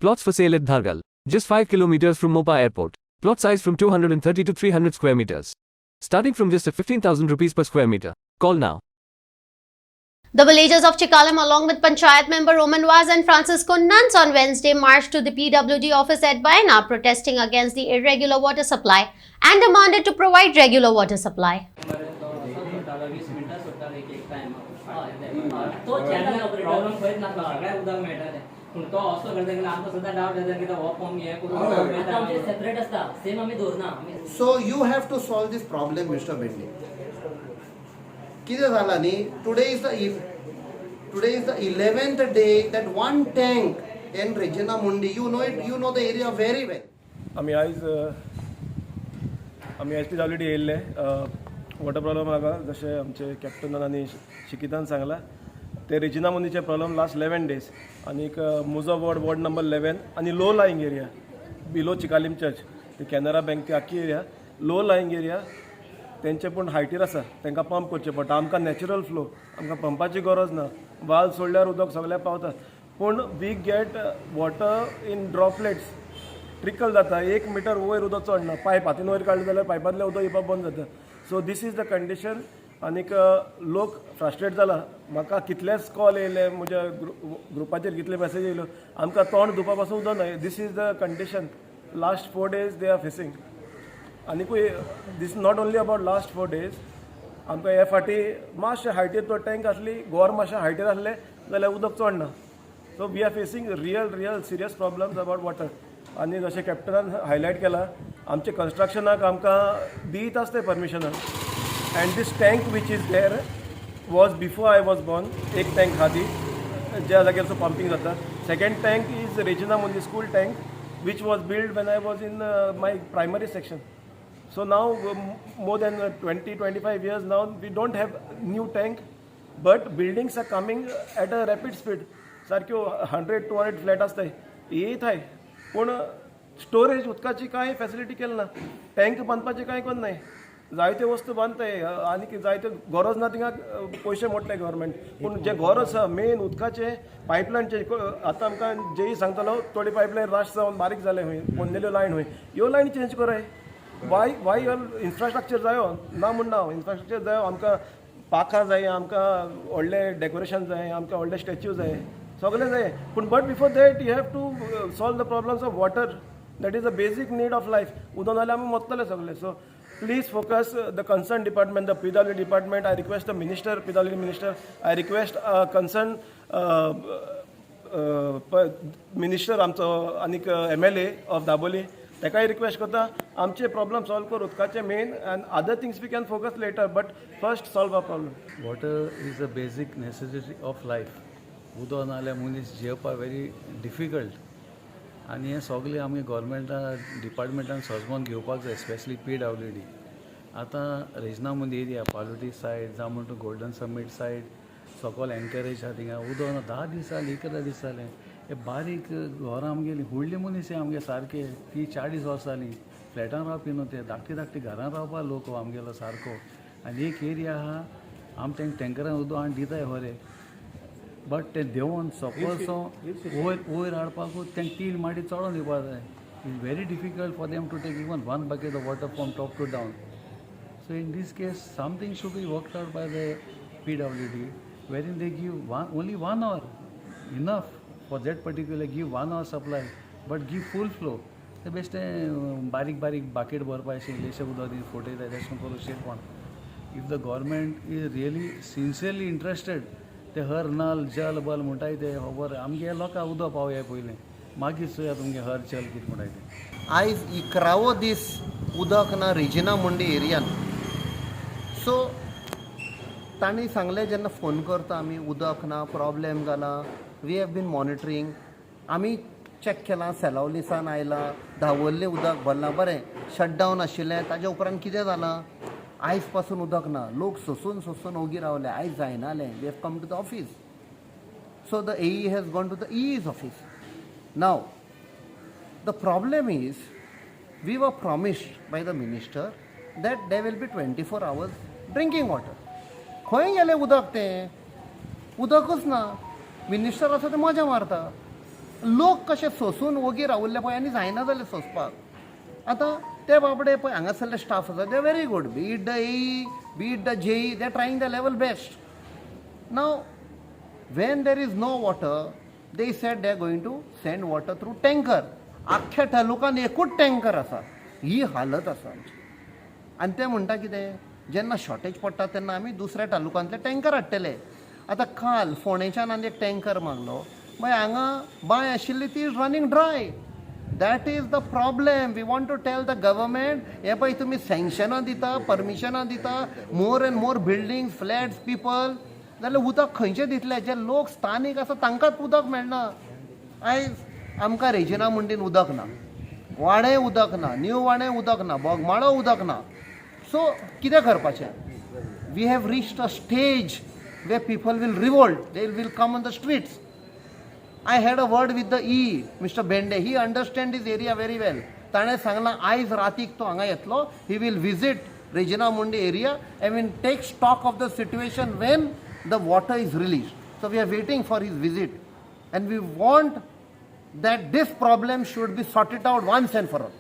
Plots for sale at Dhargal, just 5 kilometers from Mopa Airport. Plot size from 230 to 300 square meters. Starting from just 15,000 rupees per square meter. Call now. The villagers of Chikalam along with Panchayat member Roman Vaz and Francisco Nuns on Wednesday marched to the PWD office at Baina protesting against the irregular water supply and demanded to provide regular water supply. So you have to solve this problem, Mr. Bendy. Today is the 11th day that one tank in Regina Mundi, you know it, you know the area very well. आम्ही S P already येयल्ले water problem हाका जशें आमचे कॅप्टनान आनी शिकितान सांगला ते रेजिना मुंदीचे प्रॉब्लम लास्ट 11 days आनीक मुजो वॉर्ड नंबर 11 आनी low lying area below Chicalim church ती कॅनरा बँक ती आख्खी एरिया लो लाईंग एरिया तेंचे पूण हायटीर आसा तांकां पंप करचे पडटा आमकां नॅचरल फ्लो आमकां पंपाची गरज ना वाल सोडल्यार उदक सगळ्या पावता पूण we get water in droplets trickle जाता 1 मीटर वयर उदक चडना पायप हातीन वयर काडलें जाल्यार पायपांतलें उदक येवपाक बंद जाता so this is the condition आनीक लोक फ्रस्ट्रेट जाला म्हाका कितलेच कॉल येयले म्हज्या ग्रुपाचेर कितले मेसेज येयल्यो आमकां तोंड धुवपा पासून उदक ना this is the condition last 4 days they are facing आनीकूय दीस not only about last 4 days आमकां हे फाटी मातशे हायटीर तो टँक आसली गोर मातशे हायटीर आसले जाल्यार उदक चडना so we are facing real serious problems about water आनी जशें कॅप्टनान हायलायट केला आमचे कन्स्ट्रक्शनाक आमकां दीत आसता परमिशनां and this tank which is there was before I was born एक टँक आहा ती ज्या जाग्यार पंपींग जाता second tank is Regina Mundi school tank which was build when I was in my primary section So now more than 20-25 years now we don't have new tank but buildings are coming at a rapid speed सारक्यो 100-200 flat आसताय येत आहे पूण storage उदकाची कांय facility केली ना tank बांदपाचें कांय कोन्न नाय जायत्यो वस्तू बांदताय आनी जायत्यो गरज ना थिंगा पयशे मोडटाय गव्हर्मेंट पूण जे गरज आसा मेन उदकाचे पायपलायनचे आतां आमकां जेई सांगतालो थोडी पायपलायन राश जावन बारीक जाले खंय पोन्नेल्यो लायन खंय ह्यो लायनी चेंज कराय वाय इन्फ्रास्ट्रक्चर जायो ना म्हणना हांव इन्फ्रास्ट्रक्चर जायो आमकां पाखां जाय आमकां व्हडलें डेकोरेशन जाय आमकां व्हडले स्टॅच्यू जाय सगळें जाय पूण but before that you have to solve the problems of water that is the basic need of life उदक नाल्यार आमी मरतले सगळे so please focus the concern department the PWD department I request the minister PWD minister I request concern minister आमचो आनीक MLA of Dabolim ताकाय request करता आमचे प्रॉब्लम सॉल्व कर उदकाचे main and other things we can focus later but first solve a problem water is a basic necessity of life उदक नाल्यार मनीस जेवपाक व्हेरी डिफिकल्ट आनी हें सगळें आमी गोवोरमेंटान डिपार्टमेंटान सजमोन घेवपाक जाय स्पेशली PWD आतां रेजना मुंदी एरिया पालोटी सायड जावं म्हणटा गोल्डन समीट सायड सकयल एनकरेज आहा थिंगा उदक 10 दीस जालीं 11 दीस जालें हे बारीक घरां आमगेलीं व्हडलीं मनीस आमगे सारके 30-40 वर्सां जालीं फ्लॅटान रावपी न्हू ते धाकटी घरां रावपा लोक आमगेलो सारको आनी एक एरिया आहा आमी तांकां टँकरान उदक हाडून दिताय खरें बट ते देंवोन सपोज वयर हाडपाकूच तांकां 3 माटी चडोवन दिवपा जाय it's very difficult for them to take even 1 bucket of water from top to down so in this case something should be worked out by the PWD wherein they give only 1 hour enough for that particular give 1 hour supply but give full flow ते बेश्टे बारीक bucket भरपा इल्लेशें उदक दी फोटयता तेशें करून शेटपण if the government is really sincerely interested ते हर नल जल बल म्हणटाय ते खबर आमगे लोकांक उदक पावया पयलें मागीर चोया तुमगे हर जल कितें म्हणटाय ते आयज 11वो दीस उदक ना रेजिना मुंडी एरियान सो तांणी सांगलें जेन्ना फोन करता आमी उदक ना प्रॉब्लेम जाला वी हॅव बीन मॉनिटरींग आमी चॅक केलां सेलावलीसान आयलां धांवल्लें उदक भरलां बरें शटडावन आशिल्लें ताजे उपरांत कितें जालां आयज पासून उदक ना लोक सोसून ओगी रावले आयज जायनालें we have come to the office so the AE has gone to the EE's office now the problem is we were promised by the minister that they will be 24 hours drinking water खंय गेलें उदक तें उदकूच ना minister आसा ते मजा मारता लोक कशे सोसून वोगी रावल्ले पळय आनी जायना जालें सोंसपाक आतां ते बाबडे पळय हांगासरले स्टाफ आसा they very good be it the E be it the JE they trying the level best now when there is no water they said they are going to send water through tanker अख्ख्या तालुकान एकूच tanker आसा ही हालत आसा आमची आनी ते म्हणटा कितें जेन्ना शॉर्टेज पडटा तेन्ना आमी दुसऱ्या तालुकांतले टँकर हाडटले आतां काल फोंडेच्यान आनी एक टँकर मागलो मागीर हांगा बांय आशिल्ली ती is running dry that is the problem we want to tell the government हे पळय तुमी सँक्शनां दिता परमिशनां दिता more and more building flats people जाल्यार उदक खंयचें दितले जे लोक स्थानीक आसा तांकांच उदक मेळना आयज आमकां रेजिना मुंडीन उदक ना वाडें उदक ना न्यू वाडें उदक ना बोगमाळो उदक ना सो कितें करपाचें we have reached a stage where people will revolt they will come on the streets I had a word with the E mister Bende he understand this area very well ताणें सांगलां आयज रातीक तो हांगा येतलो he will visit Regina Mundi area I will take stock of the situation when the water is released. So we are waiting for his visit and we want that this problem should be sorted out once and for all.